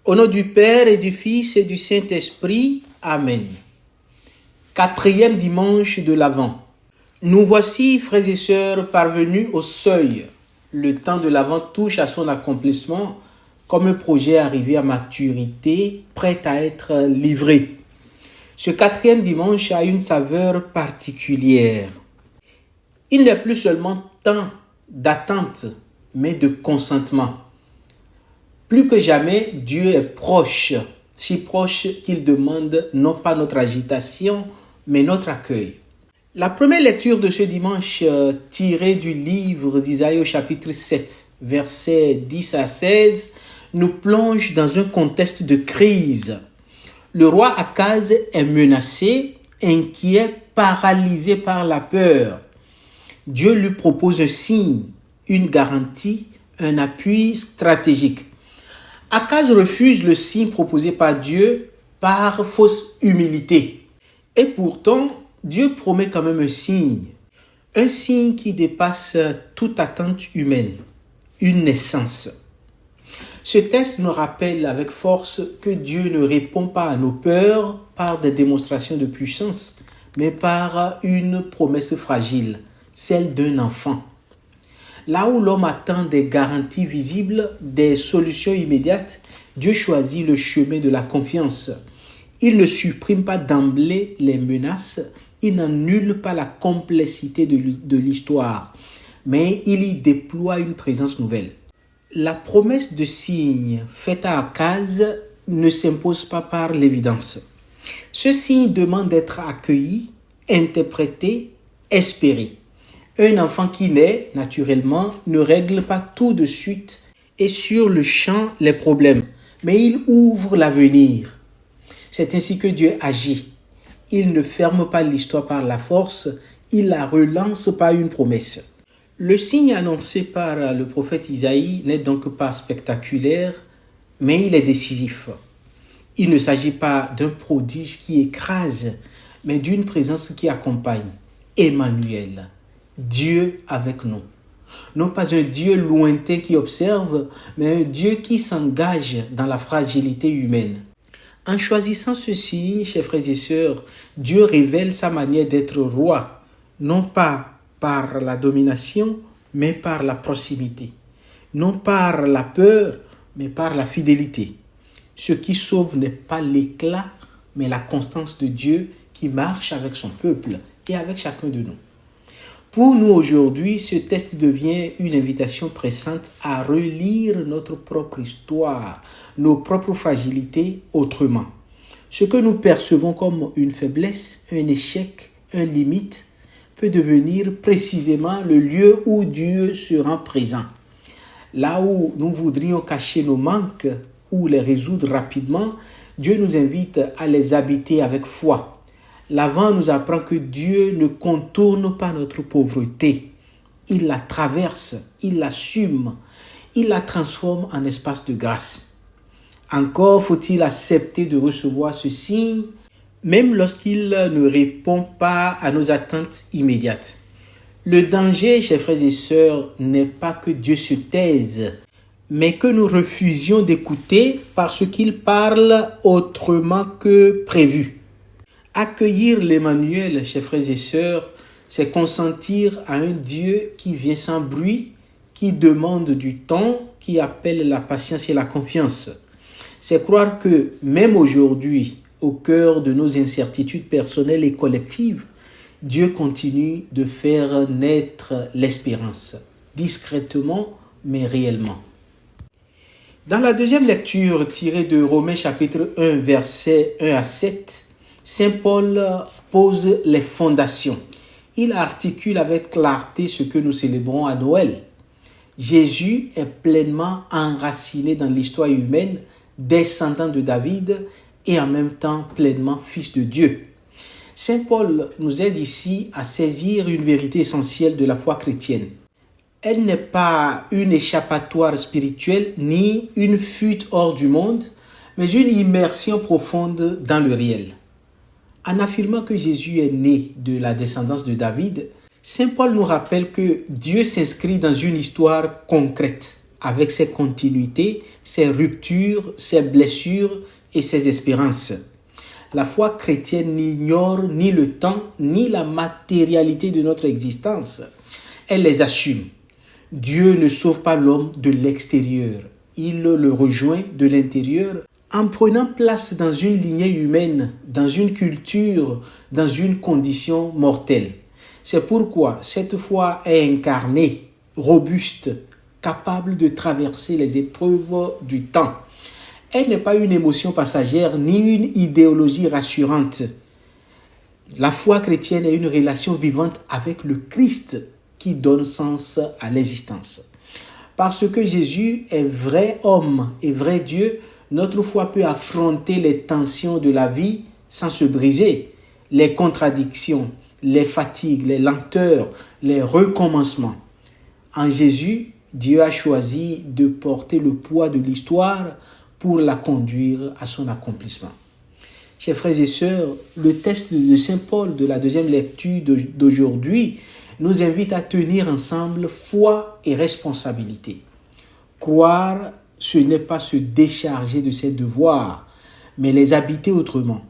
Au nom du Père et du Fils et du Saint-Esprit. Amen. Quatrième dimanche de l'Avent. Nous voici, frères et sœurs, parvenus au seuil. Le temps de l'Avent touche à son accomplissement comme un projet arrivé à maturité, prêt à être livré. Ce quatrième dimanche a une saveur particulière. Il n'est plus seulement temps d'attente, mais de consentement. Plus que jamais, Dieu est proche, si proche qu'il demande non pas notre agitation, mais notre accueil. La première lecture de ce dimanche, tirée du livre d'Isaïe au chapitre 7, versets 10 à 16, nous plonge dans un contexte de crise. Le roi Akaz est menacé, inquiet, paralysé par la peur. Dieu lui propose un signe, une garantie, un appui stratégique. Akaz refuse le signe proposé par Dieu par fausse humilité. Et pourtant, Dieu promet quand même un signe qui dépasse toute attente humaine, une naissance. Ce texte nous rappelle avec force que Dieu ne répond pas à nos peurs par des démonstrations de puissance, mais par une promesse fragile, celle d'un enfant. Là où l'homme attend des garanties visibles, des solutions immédiates, Dieu choisit le chemin de la confiance. Il ne supprime pas d'emblée les menaces, il n'annule pas la complexité de l'histoire, mais il y déploie une présence nouvelle. La promesse de signe faite à Akaz ne s'impose pas par l'évidence. Ce signe demande d'être accueilli, interprété, espéré. Un enfant qui naît, naturellement, ne règle pas tout de suite et sur le champ les problèmes, mais il ouvre l'avenir. C'est ainsi que Dieu agit. Il ne ferme pas l'histoire par la force, il la relance par une promesse. Le signe annoncé par le prophète Isaïe n'est donc pas spectaculaire, mais il est décisif. Il ne s'agit pas d'un prodige qui écrase, mais d'une présence qui accompagne. Emmanuel, Dieu avec nous. Non pas un Dieu lointain qui observe, mais un Dieu qui s'engage dans la fragilité humaine. En choisissant ce signe, chers frères et sœurs, Dieu révèle sa manière d'être roi, non pas par la domination, mais par la proximité. Non par la peur, mais par la fidélité. Ce qui sauve n'est pas l'éclat, mais la constance de Dieu qui marche avec son peuple et avec chacun de nous. Pour nous aujourd'hui, ce texte devient une invitation pressante à relire notre propre histoire, nos propres fragilités autrement. Ce que nous percevons comme une faiblesse, un échec, une limite, peut devenir précisément le lieu où Dieu se rend présent. Là où nous voudrions cacher nos manques ou les résoudre rapidement, Dieu nous invite à les habiter avec foi. L'Avent nous apprend que Dieu ne contourne pas notre pauvreté. Il la traverse, il l'assume, il la transforme en espace de grâce. Encore faut-il accepter de recevoir ce signe, même lorsqu'il ne répond pas à nos attentes immédiates. Le danger, chers frères et sœurs, n'est pas que Dieu se taise, mais que nous refusions d'écouter parce qu'il parle autrement que prévu. Accueillir l'Emmanuel, chers frères et sœurs, c'est consentir à un Dieu qui vient sans bruit, qui demande du temps, qui appelle la patience et la confiance. C'est croire que même aujourd'hui, au cœur de nos incertitudes personnelles et collectives, Dieu continue de faire naître l'espérance, discrètement mais réellement. Dans la deuxième lecture tirée de Romains chapitre 1, versets 1 à 7, Saint Paul pose les fondations. Il articule avec clarté ce que nous célébrons à Noël. Jésus est pleinement enraciné dans l'histoire humaine, descendant de David et en même temps pleinement fils de Dieu. Saint Paul nous aide ici à saisir une vérité essentielle de la foi chrétienne. Elle n'est pas une échappatoire spirituelle ni une fuite hors du monde, mais une immersion profonde dans le réel. En affirmant que Jésus est né de la descendance de David, Saint Paul nous rappelle que Dieu s'inscrit dans une histoire concrète, avec ses continuités, ses ruptures, ses blessures et ses espérances. La foi chrétienne n'ignore ni le temps ni la matérialité de notre existence. Elle les assume. Dieu ne sauve pas l'homme de l'extérieur. Il le rejoint de l'intérieur en prenant place dans une lignée humaine, dans une culture, dans une condition mortelle. C'est pourquoi cette foi est incarnée, robuste, capable de traverser les épreuves du temps. Elle n'est pas une émotion passagère ni une idéologie rassurante. La foi chrétienne est une relation vivante avec le Christ qui donne sens à l'existence. Parce que Jésus est vrai homme et vrai Dieu, notre foi peut affronter les tensions de la vie sans se briser, les contradictions, les fatigues, les lenteurs, les recommencements. En Jésus, Dieu a choisi de porter le poids de l'histoire pour la conduire à son accomplissement. Chers frères et sœurs, le texte de Saint Paul de la deuxième lecture d'aujourd'hui nous invite à tenir ensemble foi et responsabilité. Croire, ce n'est pas se décharger de ses devoirs, mais les habiter autrement.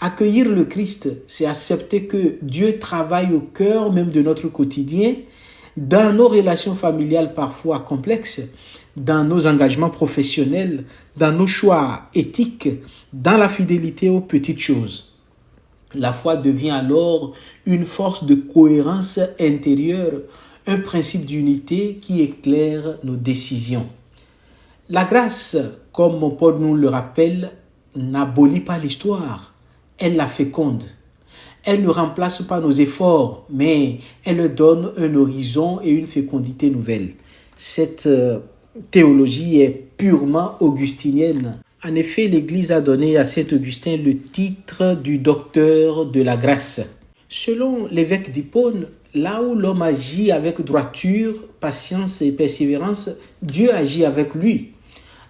Accueillir le Christ, c'est accepter que Dieu travaille au cœur même de notre quotidien, dans nos relations familiales parfois complexes, dans nos engagements professionnels, dans nos choix éthiques, dans la fidélité aux petites choses. La foi devient alors une force de cohérence intérieure, un principe d'unité qui éclaire nos décisions. La grâce, comme Paul nous le rappelle, n'abolit pas l'histoire, elle la féconde. Elle ne remplace pas nos efforts, mais elle donne un horizon et une fécondité nouvelle. Cette théologie est purement augustinienne. En effet, l'Église a donné à saint Augustin le titre du docteur de la grâce. Selon l'évêque d'Hippone, là où l'homme agit avec droiture, patience et persévérance, Dieu agit avec lui.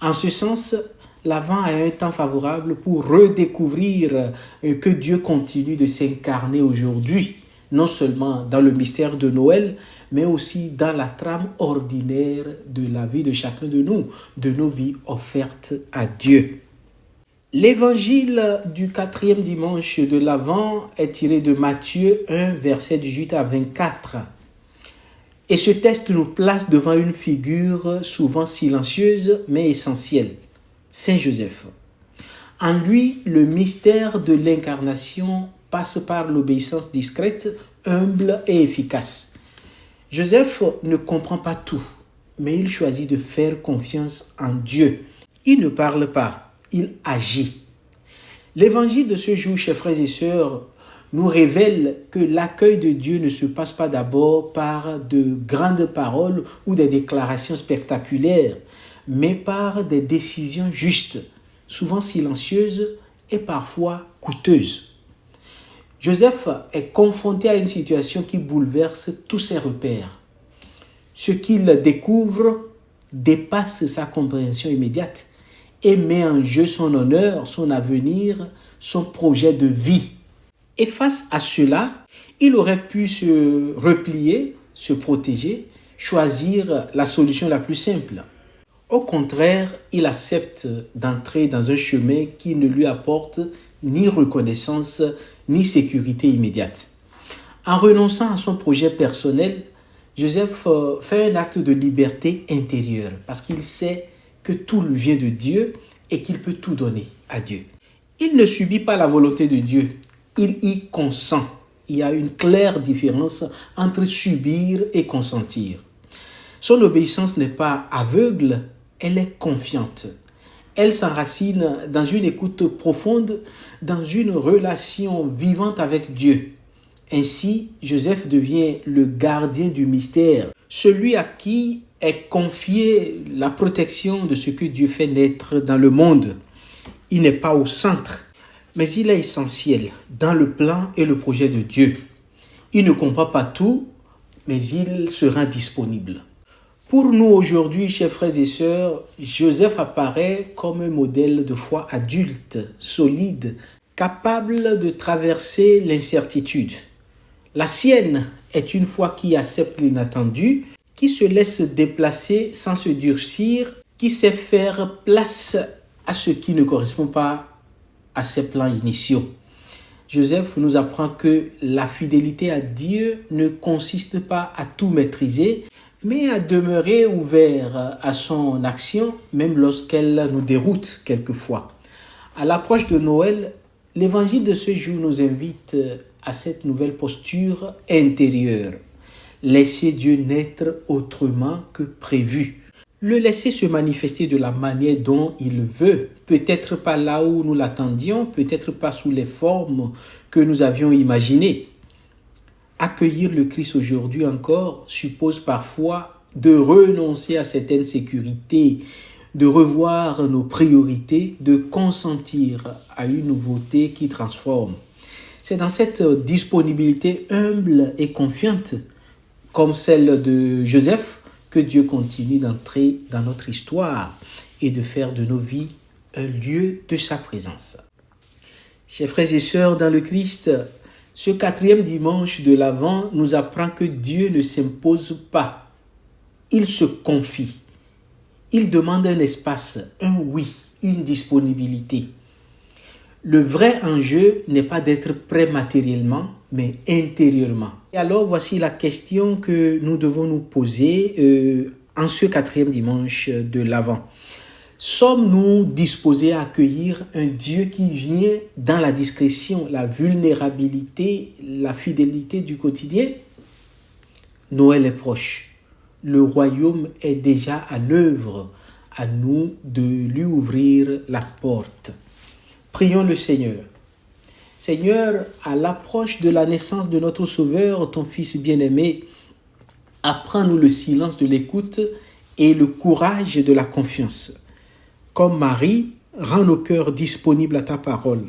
En ce sens, l'Avent est un temps favorable pour redécouvrir que Dieu continue de s'incarner aujourd'hui, non seulement dans le mystère de Noël, mais aussi dans la trame ordinaire de la vie de chacun de nous, de nos vies offertes à Dieu. L'évangile du 4e dimanche de l'Avent est tiré de Matthieu 1, versets 18 à 24. Et ce texte nous place devant une figure souvent silencieuse mais essentielle, Saint Joseph. En lui, le mystère de l'incarnation passe par l'obéissance discrète, humble et efficace. Joseph ne comprend pas tout, mais il choisit de faire confiance en Dieu. Il ne parle pas, il agit. L'évangile de ce jour, chers frères et sœurs, nous révèle que l'accueil de Dieu ne se passe pas d'abord par de grandes paroles ou des déclarations spectaculaires, mais par des décisions justes, souvent silencieuses et parfois coûteuses. Joseph est confronté à une situation qui bouleverse tous ses repères. Ce qu'il découvre dépasse sa compréhension immédiate et met en jeu son honneur, son avenir, son projet de vie. Et face à cela, il aurait pu se replier, se protéger, choisir la solution la plus simple. Au contraire, il accepte d'entrer dans un chemin qui ne lui apporte ni reconnaissance, ni sécurité immédiate. En renonçant à son projet personnel, Joseph fait un acte de liberté intérieure parce qu'il sait que tout lui vient de Dieu et qu'il peut tout donner à Dieu. Il ne subit pas la volonté de Dieu, il y consent. Il y a une claire différence entre subir et consentir. Son obéissance n'est pas aveugle, elle est confiante. Elle s'enracine dans une écoute profonde, dans une relation vivante avec Dieu. Ainsi, Joseph devient le gardien du mystère, celui à qui est confiée la protection de ce que Dieu fait naître dans le monde. Il n'est pas au centre, mais il est essentiel dans le plan et le projet de Dieu. Il ne comprend pas tout, mais il sera disponible. Pour nous aujourd'hui, chers frères et sœurs, Joseph apparaît comme un modèle de foi adulte, solide, capable de traverser l'incertitude. La sienne est une foi qui accepte l'inattendu, qui se laisse déplacer sans se durcir, qui sait faire place à ce qui ne correspond pas à ses plans initiaux. Joseph nous apprend que la fidélité à Dieu ne consiste pas à tout maîtriser, mais à demeurer ouvert à son action, même lorsqu'elle nous déroute quelquefois. À l'approche de Noël, l'évangile de ce jour nous invite à cette nouvelle posture intérieure. Laisser Dieu naître autrement que prévu. Le laisser se manifester de la manière dont il veut, peut-être pas là où nous l'attendions, peut-être pas sous les formes que nous avions imaginées. Accueillir le Christ aujourd'hui encore suppose parfois de renoncer à certaines sécurités, de revoir nos priorités, de consentir à une nouveauté qui transforme. C'est dans cette disponibilité humble et confiante, comme celle de Joseph, que Dieu continue d'entrer dans notre histoire et de faire de nos vies un lieu de sa présence. Chers frères et sœurs dans le Christ, ce 4e dimanche de l'Avent nous apprend que Dieu ne s'impose pas. Il se confie. Il demande un espace, un oui, une disponibilité. Le vrai enjeu n'est pas d'être prêt matériellement, mais intérieurement. Et alors, voici la question que nous devons nous poser en ce 4e dimanche de l'Avent. Sommes-nous disposés à accueillir un Dieu qui vient dans la discrétion, la vulnérabilité, la fidélité du quotidien? Noël est proche. Le royaume est déjà à l'œuvre. À nous de lui ouvrir la porte. Prions le Seigneur. Seigneur, à l'approche de la naissance de notre Sauveur, ton Fils bien-aimé, apprends-nous le silence de l'écoute et le courage de la confiance. Comme Marie, rends nos cœurs disponibles à ta parole.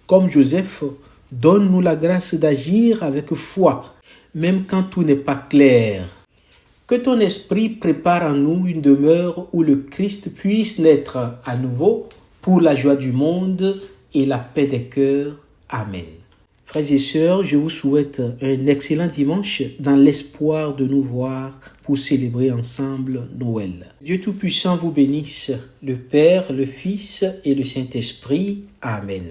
Comme Joseph, donne-nous la grâce d'agir avec foi, même quand tout n'est pas clair. Que ton esprit prépare en nous une demeure où le Christ puisse naître à nouveau pour la joie du monde et la paix des cœurs. Amen. Frères et sœurs, je vous souhaite un excellent dimanche dans l'espoir de nous voir pour célébrer ensemble Noël. Dieu Tout-Puissant vous bénisse, le Père, le Fils et le Saint-Esprit. Amen.